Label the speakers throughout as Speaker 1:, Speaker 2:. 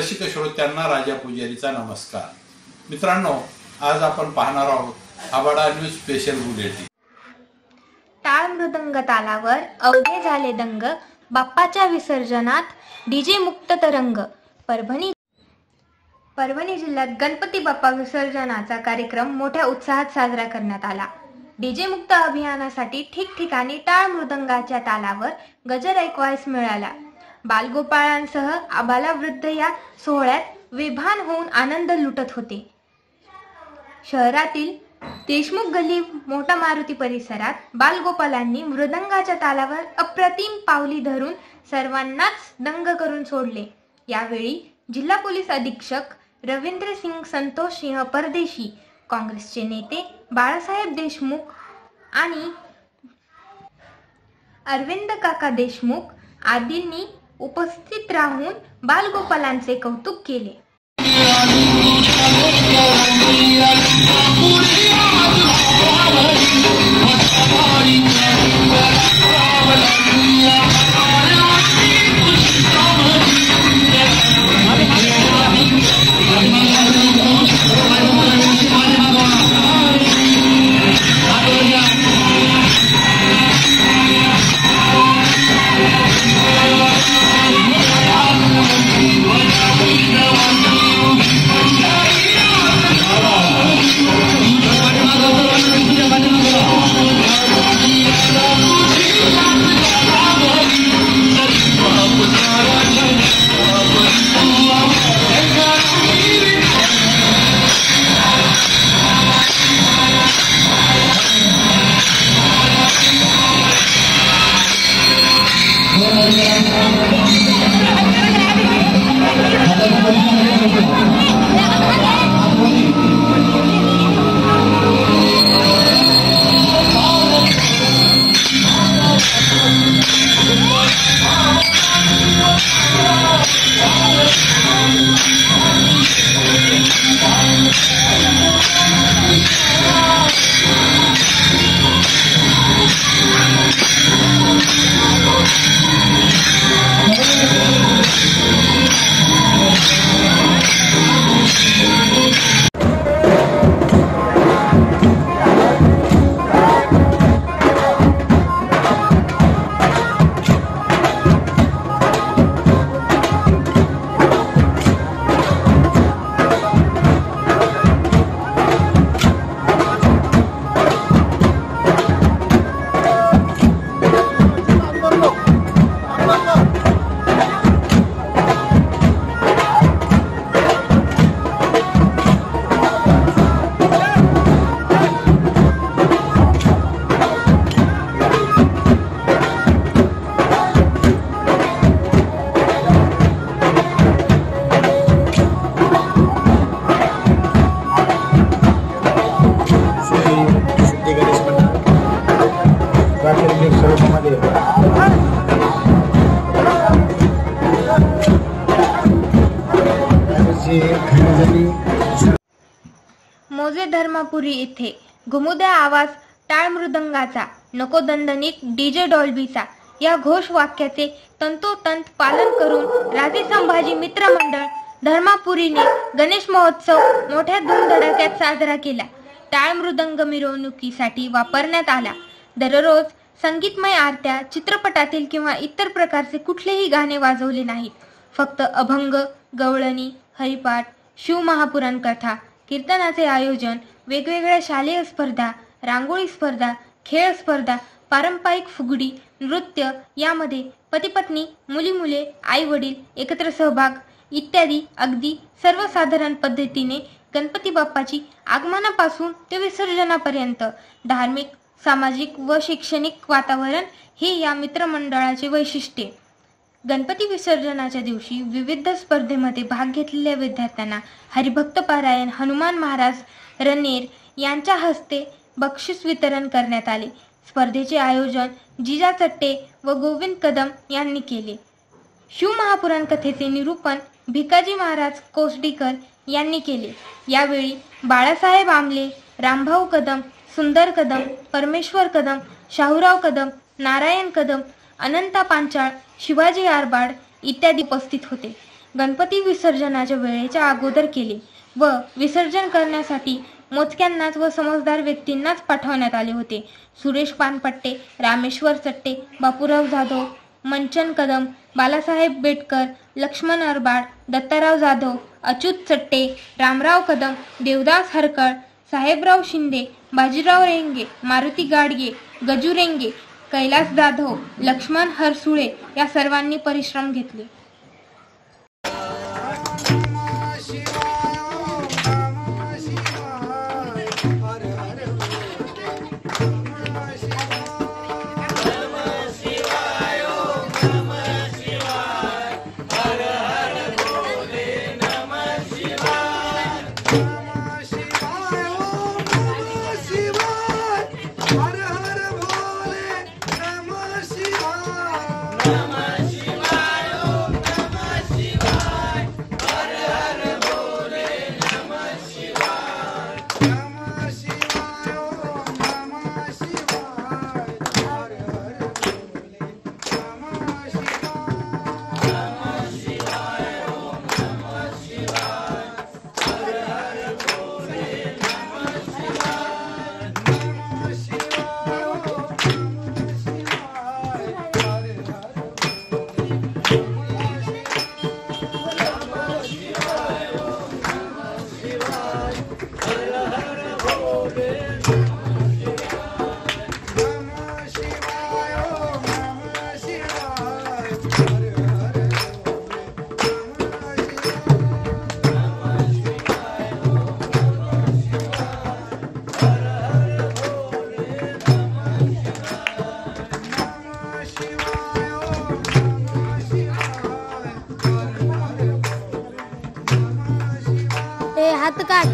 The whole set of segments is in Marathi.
Speaker 1: रसिक श्रोत्यांना राजा पुजारीचा नमस्कार। मित्रांनो, आज आपण पाहणार आहोत आबाडा न्यूज स्पेशल बुलेटिन।
Speaker 2: टाळ मृदंग तालावर अवघे झाले दंग, बाप्पाच्या विसर्जनात डीजे मुक्त तरंग। परभणी जिल्ह्यात गणपती बाप्पा विसर्जनाचा कार्यक्रम मोठ्या उत्साहात साजरा करण्यात आला। डीजे मुक्त अभियानासाठी ठिकठिकाणी टाळ मृदंगाच्या तालावर गजर ऐकवायस मिळाला। बालगोपाळांसह आबालवृद्ध या सोहळ्यात विभान होऊन आनंद लुटत होते। शहरातील देशमुख गल्ली मोठा मारुती परिसरात बालगोपालांनी मृदंगाच्या तालावर अप्रतिम पावली धरून सर्वांनाच दंग करून सोडले। यावेळी जिल्हा पोलीस अधीक्षक रवींद्र सिंग संतोष सिंह परदेशी, काँग्रेसचे नेते बाळासाहेब देशमुख आणि अरविंद काका देशमुख आदींनी उपस्थित राहून बालगोपालांचे कौतुक केले। मोजे धर्मापुरी येथे घुमुद्या आवाज टाळ मृदंगाचा, नको दणदणीत डीजे डॉल्बीचा या घोष वाक्याचे तंतोतंत पालन करून राजे संभाजी मित्र मंडळ धर्मापुरीने गणेश महोत्सव मोठ्या धूमधडाक्यात साजरा केला। टाळ मृदंग मिरवणुकीसाठी वापरण्यात आला। दररोज संगीतमय आरत्या, चित्रपटातील किंवा इतर प्रकारचे कुठलेही गाणे वाजवले नाहीत। फक्त अभंग, गवळणी, हरिपाठ, शिवमहापुराण कथा, कीर्तनाचे आयोजन, वेगवेगळ्या शालेय स्पर्धा, रांगोळी स्पर्धा, खेळ स्पर्धा, पारंपरिक फुगडी, नृत्य यामध्ये पती-पत्नी, मुली-मुले, आई-वडील एकत्र सहभाग इत्यादी अगदी सर्वसाधारण पद्धतीने गणपती बाप्पाची आगमनापासून ते विसर्जनापर्यंत धार्मिक, सामाजिक व शैक्षणिक वातावरण हे या मित्रमंडळाचे वैशिष्ट्य। गणपती विसर्जनाच्या दिवशी विविध स्पर्धेमध्ये भाग घेतलेल्या विद्यार्थ्यांना हरिभक्त पारायण, हनुमान महाराज रनेर यांच्या हस्ते बक्षीस वितरण करण्यात आले। स्पर्धेचे आयोजन जिजा चट्टे व गोविंद कदम यांनी केले। शिवमहापुराण कथेचे निरूपण भिकाजी महाराज कोसडीकर यांनी केले। यावेळी बाळासाहेब आमले, रामभाऊ कदम, सुंदर कदम, परमेश्वर कदम, शाहूराव कदम, नारायण कदम, अनंता पांचाळ, शिवाजी आरबाड इत्यादी उपस्थित होते। गणपती विसर्जनाच्या वेळेच्या अगोदर केले व विसर्जन करण्यासाठी मोजक्यांनाच व समजदार व्यक्तींनाच पाठवण्यात आले होते. सुरेश पानपट्टे, रामेश्वर चट्टे, बापूराव जाधव, मंचन कदम, बालासाहेब बेटकर, लक्ष्मण अरबाड, दत्ताराव जाधव, अच्युत चट्टे, रामराव कदम, देवदास हरकळ, साहेबराव शिंदे, बाजीराव रेंगे, मारुती गाडगे, गजू रेंगे, कैलास जाधव, लक्ष्मण हरसुळे या सर्वांनी परिश्रम घेतले.
Speaker 3: हात काढ.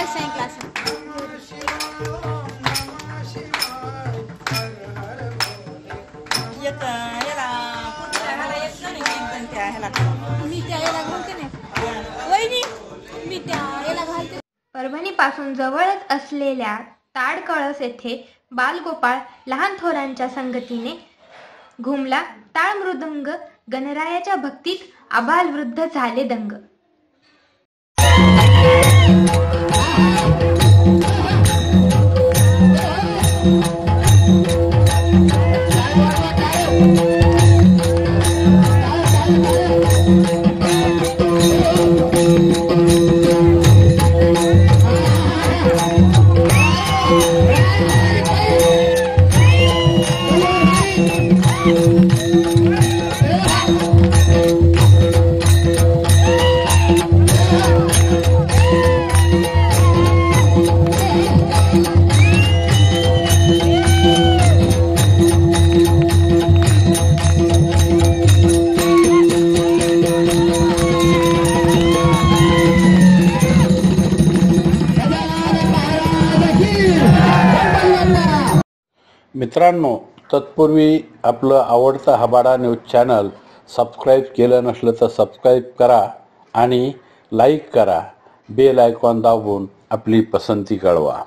Speaker 3: 5 क्लास
Speaker 2: परभणीपासून जवळच असलेल्या ताडकळस येथे बालगोपाळ लहान थोरांच्या संगतीने घुमला टाळ मृदंग. गणरायाच्या भक्तीत आबालवृद्ध झाले दंग.
Speaker 1: मित्रांनो, तत्पूर्वी आपलं आवडतं हबाडा न्यूज चॅनल सबस्क्राईब केलं नसलं तर सबस्क्राईब करा आणि लाईक करा. बेल आयकॉन दाबून आपली पसंती कळवा.